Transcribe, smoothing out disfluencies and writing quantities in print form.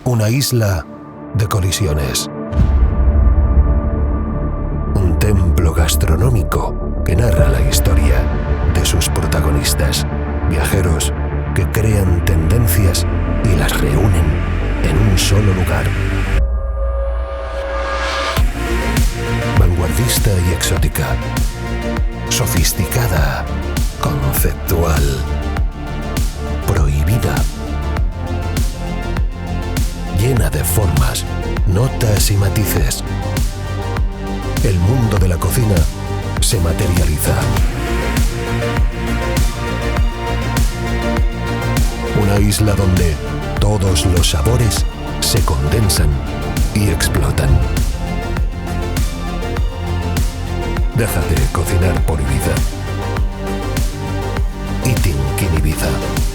Una isla de colisiones. Un templo gastronómico que narra la historia de sus protagonistas, viajeros que crean tendencias y las reúnen en un solo lugar. Vanguardista y exótica, sofisticada, conceptual, prohibida, llena de formas, notas y matices. El mundo de la cocina se materializa. Una isla donde todos los sabores se condensan y explotan. Déjate cocinar por Ibiza. Eating in Ibiza.